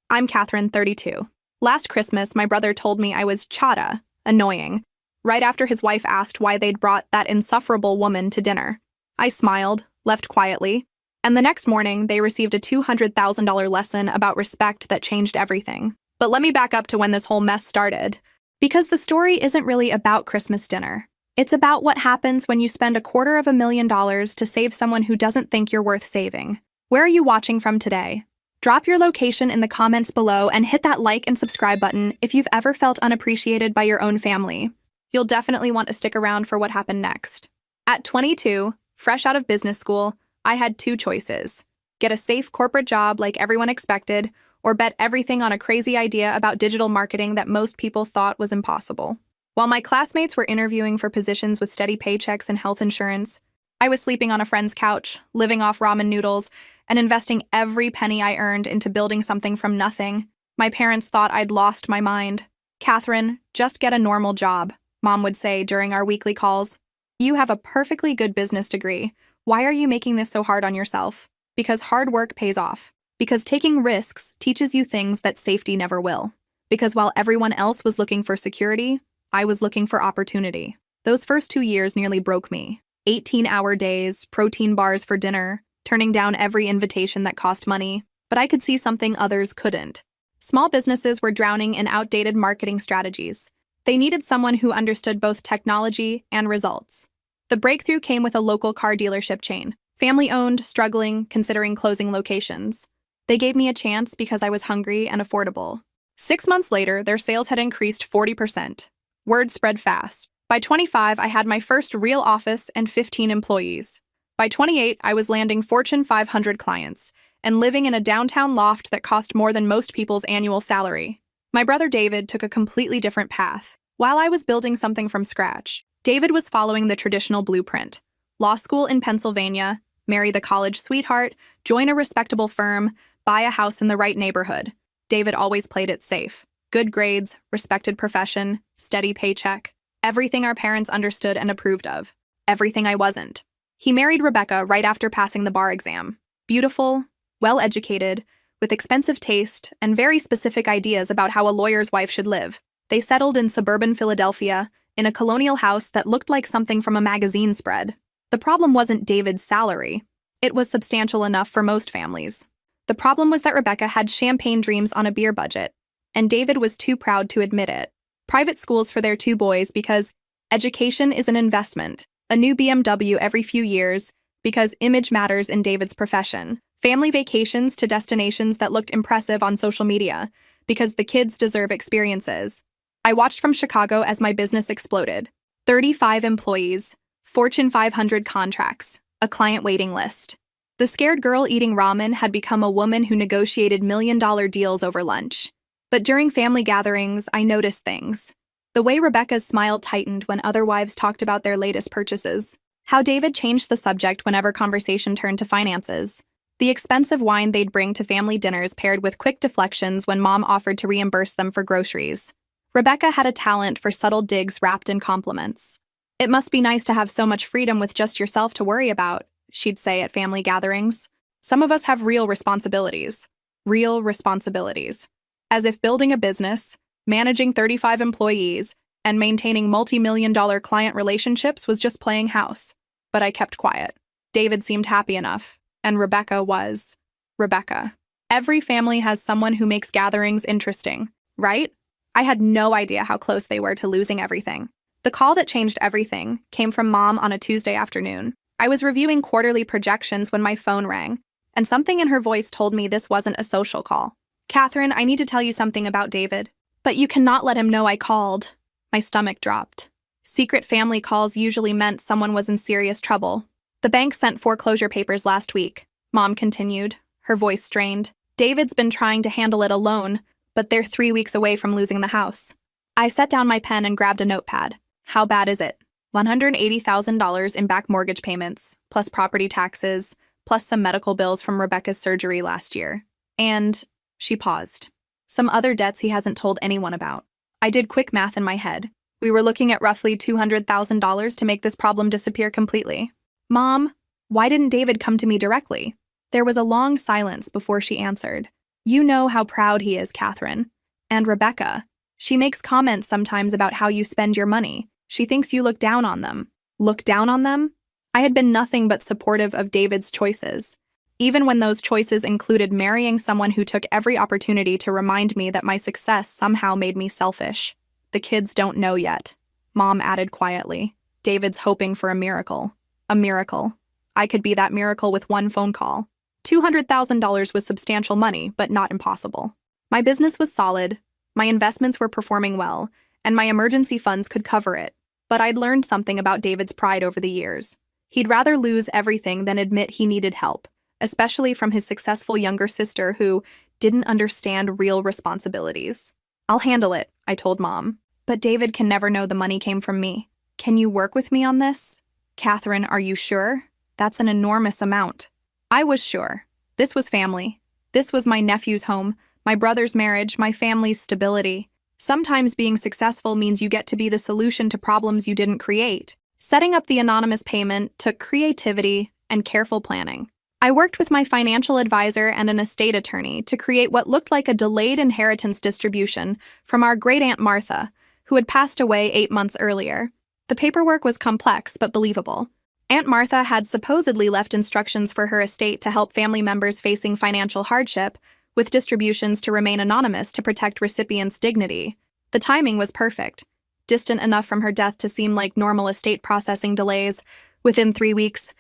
I'm Catherine, 32. Last Christmas, my brother told me I was chata, annoying, right after his wife asked why they'd brought that insufferable woman to dinner. I smiled, left quietly, and the next morning, they received a $200,000 lesson about respect that changed everything. But let me back up to when this whole mess started. Because the story isn't really about Christmas dinner. It's about what happens when you spend $250,000 to save someone who doesn't think you're worth saving. Where are you watching from today? Drop your location in the comments below and hit that like and subscribe button if you've ever felt unappreciated by your own family. You'll definitely want to stick around for what happened next. At 22, fresh out of business school, I had two choices. Get a safe corporate job like everyone expected, or bet everything on a crazy idea about digital marketing that most people thought was impossible. While my classmates were interviewing for positions with steady paychecks and health insurance, I was sleeping on a friend's couch, living off ramen noodles, and investing every penny I earned into building something from nothing. My parents thought I'd lost my mind. "Catherine, just get a normal job," Mom would say during our weekly calls. "You have a perfectly good business degree. Why are you making this so hard on yourself?" Because hard work pays off. Because taking risks teaches you things that safety never will. Because while everyone else was looking for security, I was looking for opportunity. Those first 2 years nearly broke me. 18-hour days, protein bars for dinner, turning down every invitation that cost money. But I could see something others couldn't. Small businesses were drowning in outdated marketing strategies. They needed someone who understood both technology and results. The breakthrough came with a local car dealership chain. Family-owned, struggling, considering closing locations. They gave me a chance because I was hungry and affordable. 6 months later, their sales had increased 40%. Word spread fast. By 25, I had my first real office and 15 employees. By 28, I was landing Fortune 500 clients and living in a downtown loft that cost more than most people's annual salary. My brother David took a completely different path. While I was building something from scratch, David was following the traditional blueprint. Law school in Pennsylvania, marry the college sweetheart, join a respectable firm, buy a house in the right neighborhood. David always played it safe. Good grades, respected profession, steady paycheck. Everything our parents understood and approved of. Everything I wasn't. He married Rebecca right after passing the bar exam. Beautiful, well-educated, with expensive taste and very specific ideas about how a lawyer's wife should live. They settled in suburban Philadelphia, in a colonial house that looked like something from a magazine spread. The problem wasn't David's salary. It was substantial enough for most families. The problem was that Rebecca had champagne dreams on a beer budget, and David was too proud to admit it. Private schools for their 2 boys because education is an investment. A new BMW every few years because image matters in David's profession. Family vacations to destinations that looked impressive on social media because the kids deserve experiences. I watched from Chicago as my business exploded. 35 employees, Fortune 500 contracts, a client waiting list. The scared girl eating ramen had become a woman who negotiated million-dollar deals over lunch. But during family gatherings, I noticed things. The way Rebecca's smile tightened when other wives talked about their latest purchases. How David changed the subject whenever conversation turned to finances. The expensive wine they'd bring to family dinners paired with quick deflections when Mom offered to reimburse them for groceries. Rebecca had a talent for subtle digs wrapped in compliments. "It must be nice to have so much freedom with just yourself to worry about," she'd say at family gatherings. "Some of us have real responsibilities." Real responsibilities. As if building a business, managing 35 employees, and maintaining multi-million-dollar client relationships was just playing house. But I kept quiet. David seemed happy enough, and Rebecca was Rebecca. Every family has someone who makes gatherings interesting, right? I had no idea how close they were to losing everything. The call that changed everything came from Mom on a Tuesday afternoon. I was reviewing quarterly projections when my phone rang, and something in her voice told me this wasn't a social call. "Catherine, I need to tell you something about David. But you cannot let him know I called." My stomach dropped. Secret family calls usually meant someone was in serious trouble. "The bank sent foreclosure papers last week," Mom continued, her voice strained. "David's been trying to handle it alone, but they're 3 weeks away from losing the house." I set down my pen and grabbed a notepad. How bad is it? $180,000 in back mortgage payments, plus property taxes, plus some medical bills from Rebecca's surgery last year. And she paused. Some other debts he hasn't told anyone about. I did quick math in my head. We were looking at roughly $200,000 to make this problem disappear completely. "Mom, why didn't David come to me directly?" There was a long silence before she answered. You know how proud he is, Catherine. And Rebecca. She makes comments sometimes about how you spend your money. She thinks you look down on them. Look down on them? I had been nothing but supportive of David's choices, even when those choices included marrying someone who took every opportunity to remind me that my success somehow made me selfish. The kids don't know yet, Mom added quietly. David's hoping for a miracle. A miracle. I could be that miracle with one phone call. $200,000 was substantial money, but not impossible. My business was solid, my investments were performing well, and my emergency funds could cover it. But I'd learned something about David's pride over the years. He'd rather lose everything than admit he needed help, especially from his successful younger sister who didn't understand real responsibilities. I'll handle it, I told Mom. But David can never know the money came from me. Can you work with me on this? Catherine, are you sure? That's an enormous amount. I was sure. This was family. This was my nephew's home, my brother's marriage, my family's stability. Sometimes being successful means you get to be the solution to problems you didn't create. Setting up the anonymous payment took creativity and careful planning. I worked with my financial advisor and an estate attorney to create what looked like a delayed inheritance distribution from our great-aunt Martha, who had passed away 8 months earlier. The paperwork was complex but believable. Aunt Martha had supposedly left instructions for her estate to help family members facing financial hardship, with distributions to remain anonymous to protect recipients' dignity. The timing was perfect, distant enough from her death to seem like normal estate processing delays. Within 3 weeks,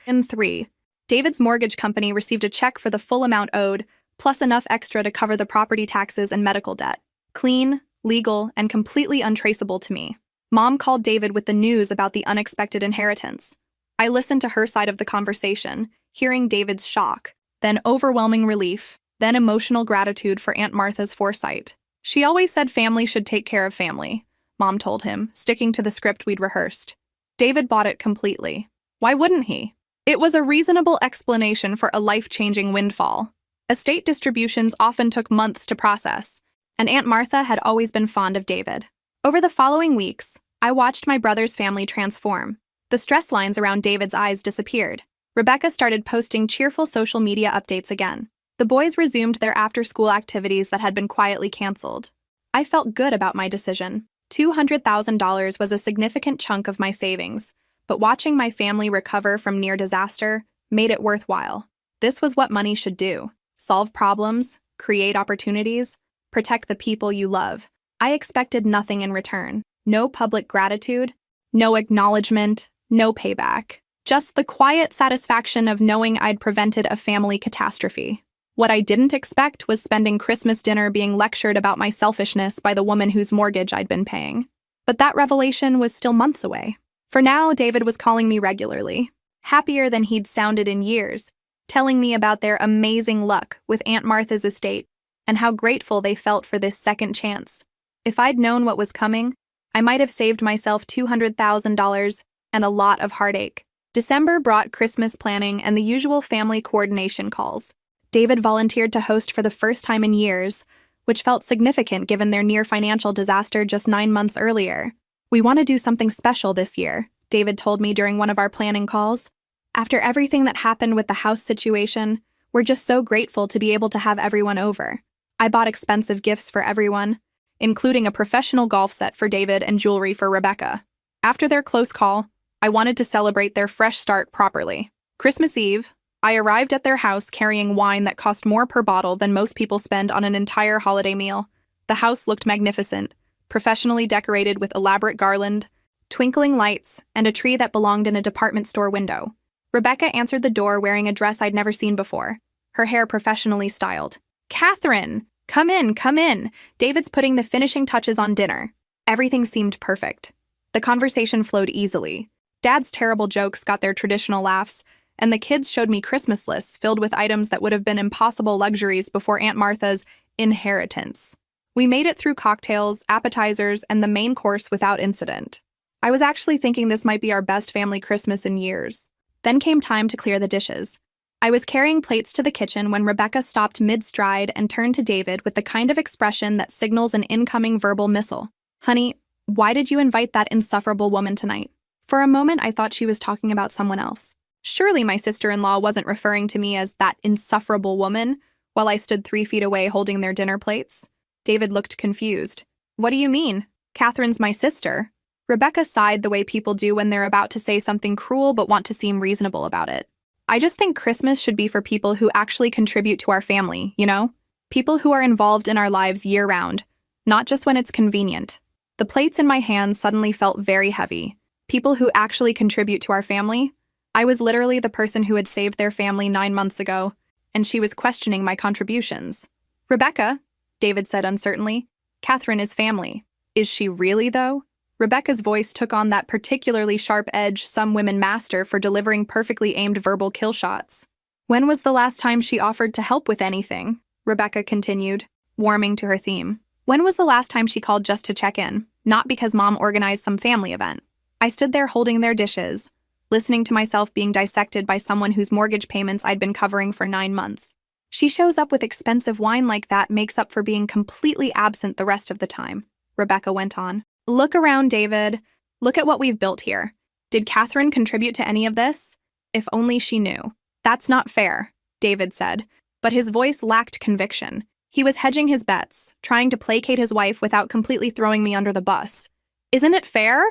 David's mortgage company received a check for the full amount owed, plus enough extra to cover the property taxes and medical debt. Clean, legal, and completely untraceable to me. Mom called David with the news about the unexpected inheritance. I listened to her side of the conversation, hearing David's shock, then overwhelming relief, then emotional gratitude for Aunt Martha's foresight. She always said family should take care of family, Mom told him, sticking to the script we'd rehearsed. David bought it completely. Why wouldn't he? It was a reasonable explanation for a life-changing windfall. Estate distributions often took months to process, and Aunt Martha had always been fond of David. Over the following weeks, I watched my brother's family transform. The stress lines around David's eyes disappeared. Rebecca started posting cheerful social media updates again. The boys resumed their after-school activities that had been quietly canceled. I felt good about my decision. $200,000 was a significant chunk of my savings, but watching my family recover from near disaster made it worthwhile. This was what money should do: solve problems, create opportunities, protect the people you love. I expected nothing in return. No public gratitude, no acknowledgement, no payback. Just the quiet satisfaction of knowing I'd prevented a family catastrophe. What I didn't expect was spending Christmas dinner being lectured about my selfishness by the woman whose mortgage I'd been paying. But that revelation was still months away. For now, David was calling me regularly, happier than he'd sounded in years, telling me about their amazing luck with Aunt Martha's estate and how grateful they felt for this second chance. If I'd known what was coming, I might have saved myself $200,000 and a lot of heartache. December brought Christmas planning and the usual family coordination calls. David volunteered to host for the first time in years, which felt significant given their near financial disaster just 9 months earlier. "We want to do something special this year," David told me during one of our planning calls. "After everything that happened with the house situation, we're just so grateful to be able to have everyone over." I bought expensive gifts for everyone, including a professional golf set for David and jewelry for Rebecca. After their close call, I wanted to celebrate their fresh start properly. Christmas Eve, I arrived at their house carrying wine that cost more per bottle than most people spend on an entire holiday meal. The house looked magnificent, professionally decorated with elaborate garland, twinkling lights, and a tree that belonged in a department store window. Rebecca answered the door wearing a dress I'd never seen before, her hair professionally styled. "Catherine! Come in, come in! David's putting the finishing touches on dinner." Everything seemed perfect. The conversation flowed easily. Dad's terrible jokes got their traditional laughs, and the kids showed me Christmas lists filled with items that would have been impossible luxuries before Aunt Martha's inheritance. We made it through cocktails, appetizers, and the main course without incident. I was actually thinking this might be our best family Christmas in years. Then came time to clear the dishes. I was carrying plates to the kitchen when Rebecca stopped mid-stride and turned to David with the kind of expression that signals an incoming verbal missile. "Honey, why did you invite that insufferable woman tonight?" For a moment, I thought she was talking about someone else. Surely my sister-in-law wasn't referring to me as that insufferable woman. while I stood 3 feet away holding their dinner plates. David looked confused. What do you mean? Catherine's my sister. Rebecca sighed the way people do when they're about to say something cruel but want to seem reasonable about it. I just think Christmas should be for people who actually contribute to our family, you know? People who are involved in our lives year-round, not just when it's convenient. The plates in my hands suddenly felt very heavy. People who actually contribute to our family? I was literally the person who had saved their family 9 months ago, and she was questioning my contributions. Rebecca, David said uncertainly, Catherine is family. Is she really, though? Rebecca's voice took on that particularly sharp edge some women master for delivering perfectly aimed verbal kill shots. When was the last time she offered to help with anything? Rebecca continued, warming to her theme. When was the last time she called just to check in, not because Mom organized some family event? I stood there holding their dishes, listening to myself being dissected by someone whose mortgage payments I'd been covering for 9 months. She shows up with expensive wine like that makes up for being completely absent the rest of the time, Rebecca went on. Look around, David. Look at what we've built here. Did Catherine contribute to any of this? If only she knew. That's not fair, David said, but his voice lacked conviction. He was hedging his bets, trying to placate his wife without completely throwing me under the bus. Isn't it fair?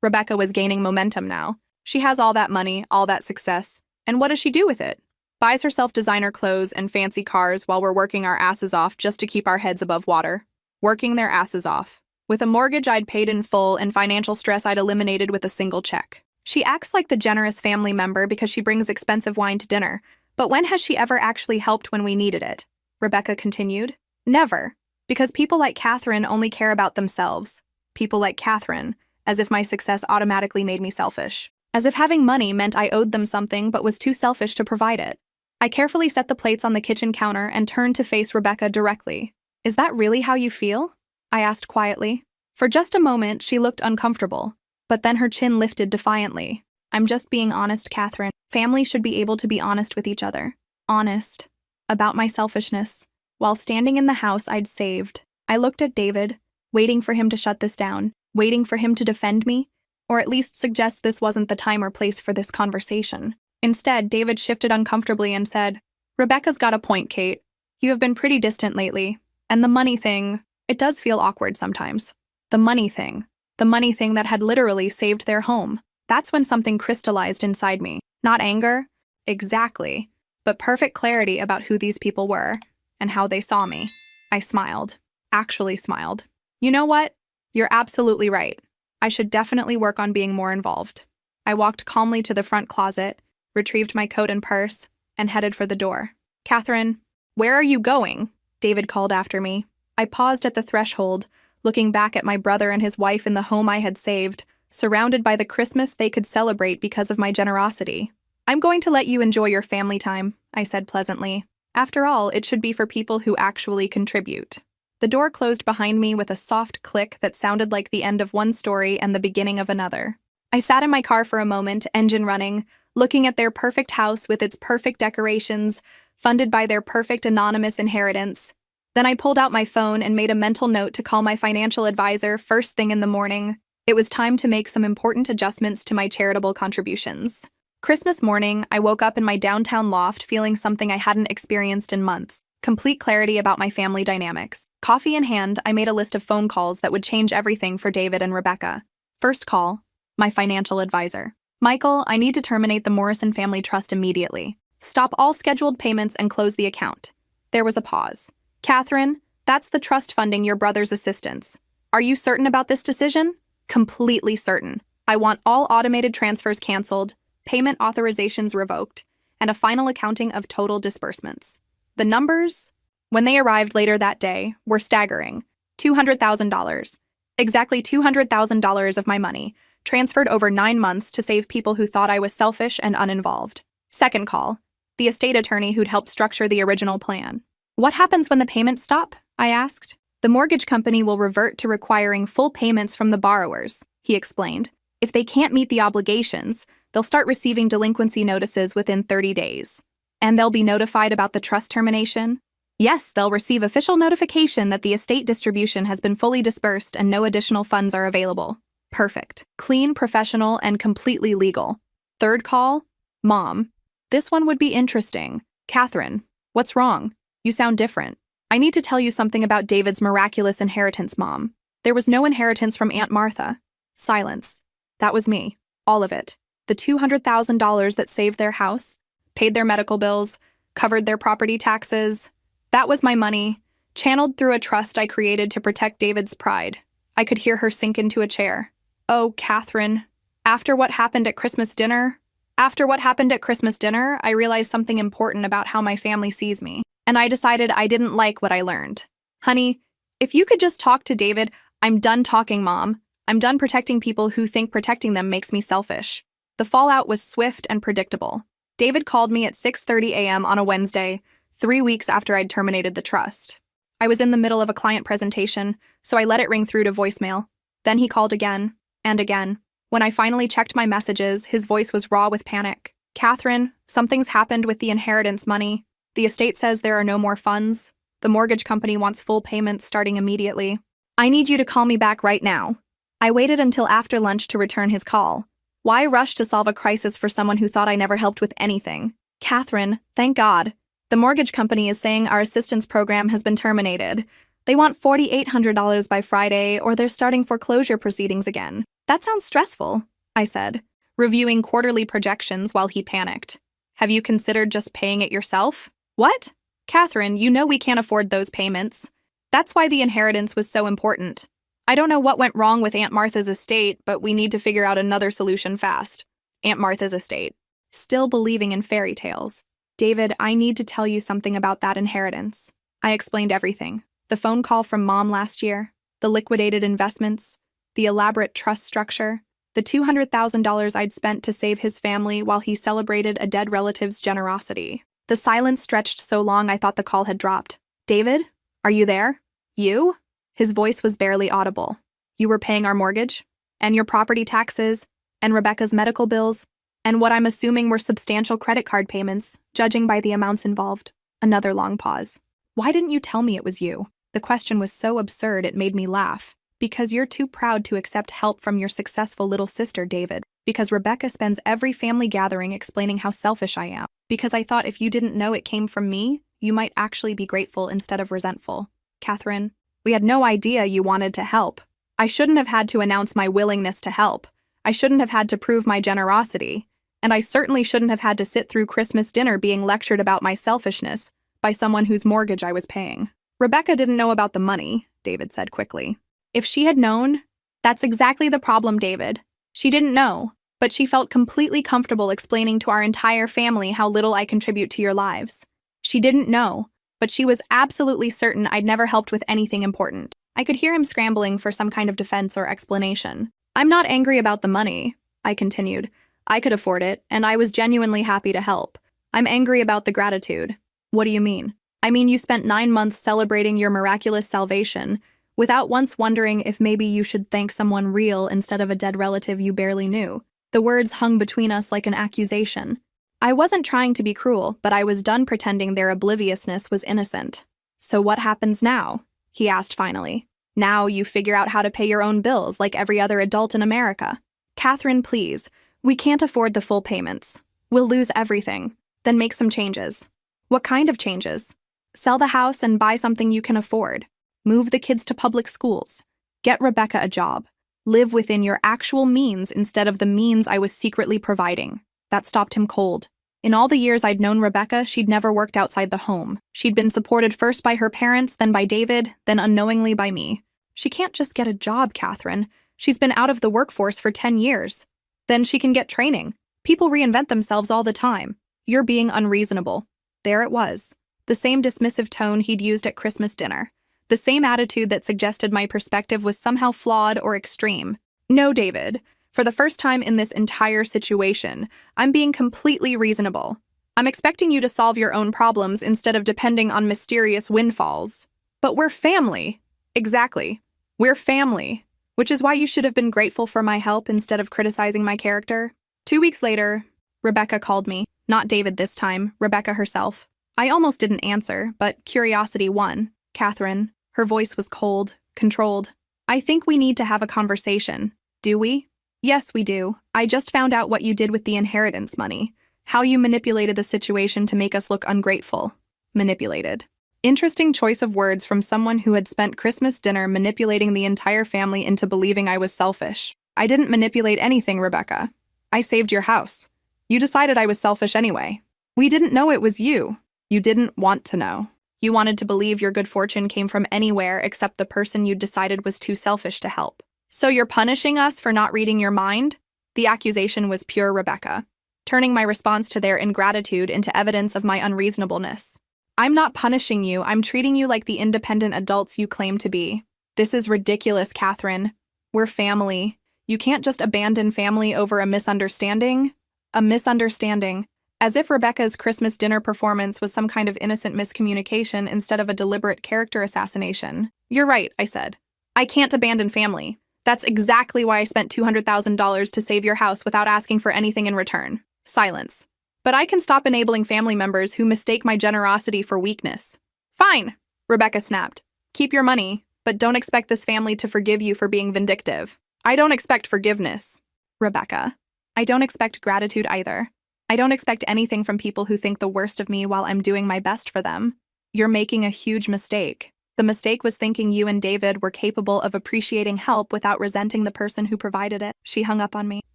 Rebecca was gaining momentum now. She has all that money, all that success, and what does she do with it? Buys herself designer clothes and fancy cars while we're working our asses off just to keep our heads above water. Working their asses off. With a mortgage I'd paid in full and financial stress I'd eliminated with a single check. She acts like the generous family member because she brings expensive wine to dinner, but when has she ever actually helped when we needed it? Rebecca continued. Never. Because people like Catherine only care about themselves. People like Catherine, as if my success automatically made me selfish. As if having money meant I owed them something but was too selfish to provide it. I carefully set the plates on the kitchen counter and turned to face Rebecca directly. Is that really how you feel? I asked quietly. For just a moment, she looked uncomfortable, but then her chin lifted defiantly. I'm just being honest, Catherine. Family should be able to be honest with each other. Honest. About my selfishness. While standing in the house I'd saved, I looked at David, waiting for him to shut this down, waiting for him to defend me, or at least suggest this wasn't the time or place for this conversation. Instead, David shifted uncomfortably and said, Rebecca's got a point, Kate. You have been pretty distant lately, and the money thing, it does feel awkward sometimes. The money thing that had literally saved their home. That's when something crystallized inside me. Not anger, exactly, but perfect clarity about who these people were and how they saw me. I smiled, actually smiled. You know what? You're absolutely right. I should definitely work on being more involved. I walked calmly to the front closet, retrieved my coat and purse, and headed for the door. Catherine, where are you going? David called after me. I paused at the threshold, looking back at my brother and his wife in the home I had saved, surrounded by the Christmas they could celebrate because of my generosity. I'm going to let you enjoy your family time, I said pleasantly. After all, it should be for people who actually contribute. The door closed behind me with a soft click that sounded like the end of one story and the beginning of another. I sat in my car for a moment, engine running, looking at their perfect house with its perfect decorations, funded by their perfect anonymous inheritance. Then I pulled out my phone and made a mental note to call my financial advisor first thing in the morning. It was time to make some important adjustments to my charitable contributions. Christmas morning, I woke up in my downtown loft feeling something I hadn't experienced in months. Complete clarity about my family dynamics. Coffee in hand, I made a list of phone calls that would change everything for David and Rebecca. First call, my financial advisor. Michael, I need to terminate the Morrison Family Trust immediately. Stop all scheduled payments and close the account. There was a pause. Catherine, that's the trust funding your brother's assistants. Are you certain about this decision? Completely certain. I want all automated transfers canceled, payment authorizations revoked, and a final accounting of total disbursements. The numbers, when they arrived later that day, were staggering. $200,000. Exactly $200,000 of my money, transferred over 9 months to save people who thought I was selfish and uninvolved. Second call, the estate attorney who'd helped structure the original plan. What happens when the payments stop? I asked. The mortgage company will revert to requiring full payments from the borrowers, he explained. If they can't meet the obligations, they'll start receiving delinquency notices within 30 days. And they'll be notified about the trust termination? Yes, they'll receive official notification that the estate distribution has been fully dispersed and no additional funds are available. Perfect. Clean, professional, and completely legal. Third call, Mom. This one would be interesting. Catherine, what's wrong? You sound different. I need to tell you something about David's miraculous inheritance, Mom. There was no inheritance from Aunt Martha. Silence. That was me. All of it. The $200,000 that saved their house, paid their medical bills, covered their property taxes. That was my money, channeled through a trust I created to protect David's pride. I could hear her sink into a chair. Oh, Catherine. After what happened at Christmas dinner, I realized something important about how my family sees me, and I decided I didn't like what I learned. Honey, if you could just talk to David. I'm done talking, Mom. I'm done protecting people who think protecting them makes me selfish. The fallout was swift and predictable. David called me at 6:30 a.m. on a Wednesday, 3 weeks after I'd terminated the trust. I was in the middle of a client presentation, so I let it ring through to voicemail. Then he called again, and again. When I finally checked my messages, his voice was raw with panic. Catherine, something's happened with the inheritance money. The estate says there are no more funds. The mortgage company wants full payments starting immediately. I need you to call me back right now. I waited until after lunch to return his call. Why rush to solve a crisis for someone who thought I never helped with anything? Catherine, thank God. The mortgage company is saying our assistance program has been terminated. They want $4,800 by Friday, or they're starting foreclosure proceedings again. That sounds stressful, I said, reviewing quarterly projections while he panicked. Have you considered just paying it yourself? What? Catherine, you know we can't afford those payments. That's why the inheritance was so important. I don't know what went wrong with Aunt Martha's estate, but we need to figure out another solution fast. Aunt Martha's estate. Still believing in fairy tales. David, I need to tell you something about that inheritance. I explained everything. The phone call from Mom last year, the liquidated investments, the elaborate trust structure, the $200,000 I'd spent to save his family while he celebrated a dead relative's generosity. The silence stretched so long I thought the call had dropped. David? Are you there? You? His voice was barely audible. You were paying our mortgage? And your property taxes? And Rebecca's medical bills? And what I'm assuming were substantial credit card payments, judging by the amounts involved. Another long pause. Why didn't you tell me it was you? The question was so absurd it made me laugh. Because you're too proud to accept help from your successful little sister, David. Because Rebecca spends every family gathering explaining how selfish I am. Because I thought if you didn't know it came from me, you might actually be grateful instead of resentful. Catherine, we had no idea you wanted to help. I shouldn't have had to announce my willingness to help. I shouldn't have had to prove my generosity. And I certainly shouldn't have had to sit through Christmas dinner being lectured about my selfishness by someone whose mortgage I was paying. Rebecca didn't know about the money, David said quickly. If she had known, that's exactly the problem, David. She didn't know, but she felt completely comfortable explaining to our entire family how little I contribute to your lives. She didn't know, but she was absolutely certain I'd never helped with anything important. I could hear him scrambling for some kind of defense or explanation. I'm not angry about the money, I continued. I could afford it, and I was genuinely happy to help. I'm angry about the gratitude. What do you mean? I mean you spent 9 months celebrating your miraculous salvation, without once wondering if maybe you should thank someone real instead of a dead relative you barely knew. The words hung between us like an accusation. I wasn't trying to be cruel, but I was done pretending their obliviousness was innocent. So what happens now? He asked finally. Now you figure out how to pay your own bills like every other adult in America. Catherine, please. We can't afford the full payments. We'll lose everything. Then make some changes. What kind of changes? Sell the house and buy something you can afford. Move the kids to public schools. Get Rebecca a job. Live within your actual means instead of the means I was secretly providing. That stopped him cold. In all the years I'd known Rebecca, she'd never worked outside the home. She'd been supported first by her parents, then by David, then unknowingly by me. She can't just get a job, Catherine. She's been out of the workforce for 10 years. Then she can get training. People reinvent themselves all the time. You're being unreasonable. There it was. The same dismissive tone he'd used at Christmas dinner. The same attitude that suggested my perspective was somehow flawed or extreme. No, David. For the first time in this entire situation, I'm being completely reasonable. I'm expecting you to solve your own problems instead of depending on mysterious windfalls. But we're family. Exactly. We're family. Which is why you should have been grateful for my help instead of criticizing my character. 2 weeks later, Rebecca called me. Not David this time, Rebecca herself. I almost didn't answer, but curiosity won. Catherine. Her voice was cold, controlled. I think we need to have a conversation. Do we? Yes, we do. I just found out what you did with the inheritance money. How you manipulated the situation to make us look ungrateful. Manipulated. Interesting choice of words from someone who had spent Christmas dinner manipulating the entire family into believing I was selfish. I didn't manipulate anything, Rebecca. I saved your house. You decided I was selfish anyway. We didn't know it was you. You didn't want to know. You wanted to believe your good fortune came from anywhere except the person you decided was too selfish to help. So you're punishing us for not reading your mind? The accusation was pure Rebecca, turning my response to their ingratitude into evidence of my unreasonableness. I'm not punishing you, I'm treating you like the independent adults you claim to be. This is ridiculous, Catherine. We're family. You can't just abandon family over a misunderstanding. A misunderstanding. As if Rebecca's Christmas dinner performance was some kind of innocent miscommunication instead of a deliberate character assassination. You're right, I said. I can't abandon family. That's exactly why I spent $200,000 to save your house without asking for anything in return. Silence. But I can stop enabling family members who mistake my generosity for weakness. Fine, Rebecca snapped. Keep your money, but don't expect this family to forgive you for being vindictive. I don't expect forgiveness, Rebecca. I don't expect gratitude either. I don't expect anything from people who think the worst of me while I'm doing my best for them. You're making a huge mistake. The mistake was thinking you and David were capable of appreciating help without resenting the person who provided it. She hung up on me.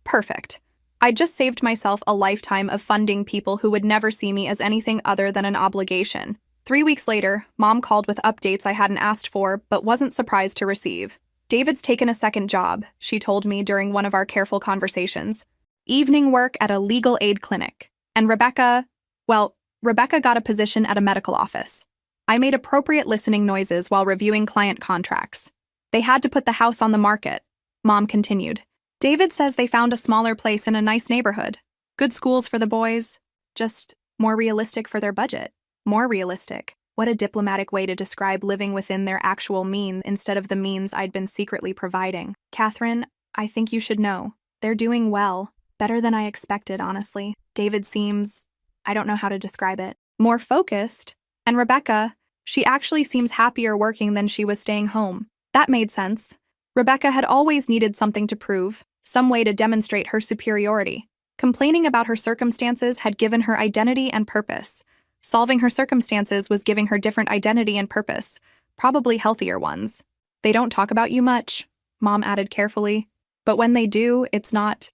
Perfect. I just saved myself a lifetime of funding people who would never see me as anything other than an obligation. 3 weeks later, Mom called with updates I hadn't asked for but wasn't surprised to receive. David's taken a second job, she told me during one of our careful conversations. Evening work at a legal aid clinic. And Rebecca got a position at a medical office. I made appropriate listening noises while reviewing client contracts. They had to put the house on the market, Mom continued. David says they found a smaller place in a nice neighborhood. Good schools for the boys. Just more realistic for their budget. More realistic. What a diplomatic way to describe living within their actual means instead of the means I'd been secretly providing. Catherine, I think you should know. They're doing well. Better than I expected, honestly. David seems, I don't know how to describe it, more focused. And Rebecca, she actually seems happier working than she was staying home. That made sense. Rebecca had always needed something to prove, some way to demonstrate her superiority. Complaining about her circumstances had given her identity and purpose. Solving her circumstances was giving her different identity and purpose, probably healthier ones. They don't talk about you much, Mom added carefully. But when they do, it's not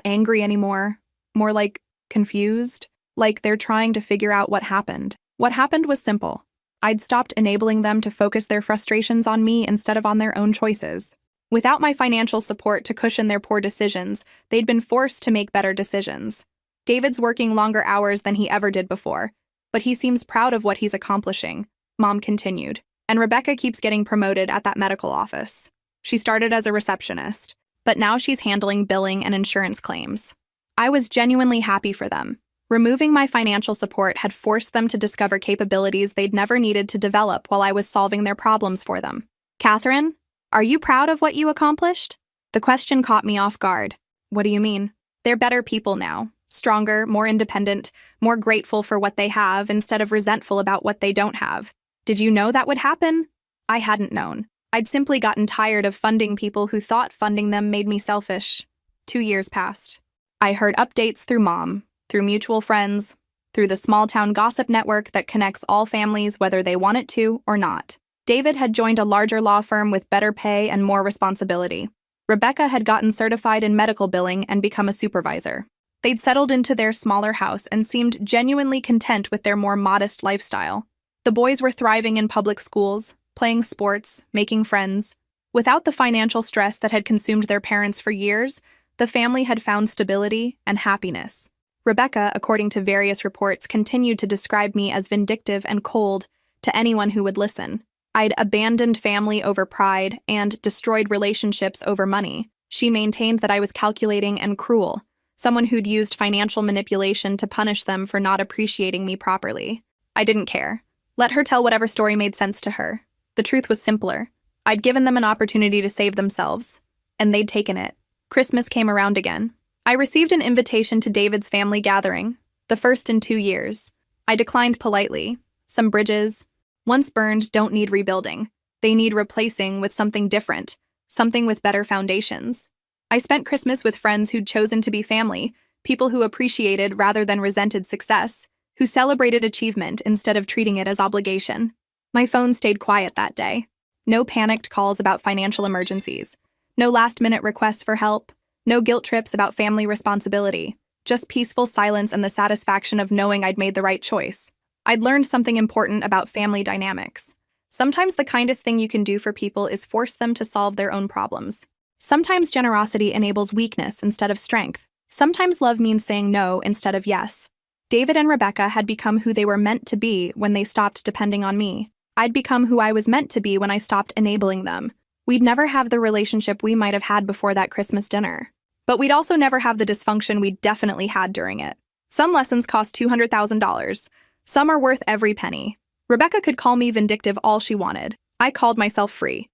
angry anymore. More like confused, like they're trying to figure out what happened. What happened was simple. I'd stopped enabling them to focus their frustrations on me instead of on their own choices. Without my financial support to cushion their poor decisions, they'd been forced to make better decisions. David's working longer hours than he ever did before, but he seems proud of what he's accomplishing, Mom continued. And Rebecca keeps getting promoted at that medical office. She started as a receptionist, but now she's handling billing and insurance claims. I was genuinely happy for them. Removing my financial support had forced them to discover capabilities they'd never needed to develop while I was solving their problems for them. Catherine, are you proud of what you accomplished? The question caught me off guard. What do you mean? They're better people now. Stronger, more independent, more grateful for what they have instead of resentful about what they don't have. Did you know that would happen? I hadn't known. I'd simply gotten tired of funding people who thought funding them made me selfish. 2 years passed. I heard updates through Mom, through mutual friends, through the small-town gossip network that connects all families whether they want it to or not. David had joined a larger law firm with better pay and more responsibility. Rebecca had gotten certified in medical billing and become a supervisor. They'd settled into their smaller house and seemed genuinely content with their more modest lifestyle. The boys were thriving in public schools, playing sports, making friends. Without the financial stress that had consumed their parents for years, the family had found stability and happiness. Rebecca, according to various reports, continued to describe me as vindictive and cold to anyone who would listen. I'd abandoned family over pride and destroyed relationships over money. She maintained that I was calculating and cruel, someone who'd used financial manipulation to punish them for not appreciating me properly. I didn't care. Let her tell whatever story made sense to her. The truth was simpler. I'd given them an opportunity to save themselves, and they'd taken it. Christmas came around again. I received an invitation to David's family gathering, the first in 2 years. I declined politely. Some bridges, once burned, don't need rebuilding. They need replacing with something different, something with better foundations. I spent Christmas with friends who'd chosen to be family, people who appreciated rather than resented success, who celebrated achievement instead of treating it as obligation. My phone stayed quiet that day. No panicked calls about financial emergencies. No last-minute requests for help. No guilt trips about family responsibility. Just peaceful silence and the satisfaction of knowing I'd made the right choice. I'd learned something important about family dynamics. Sometimes the kindest thing you can do for people is force them to solve their own problems. Sometimes generosity enables weakness instead of strength. Sometimes love means saying no instead of yes. David and Rebecca had become who they were meant to be when they stopped depending on me. I'd become who I was meant to be when I stopped enabling them. We'd never have the relationship we might have had before that Christmas dinner. But we'd also never have the dysfunction we definitely had during it. Some lessons cost $200,000. Some are worth every penny. Rebecca could call me vindictive all she wanted. I called myself free.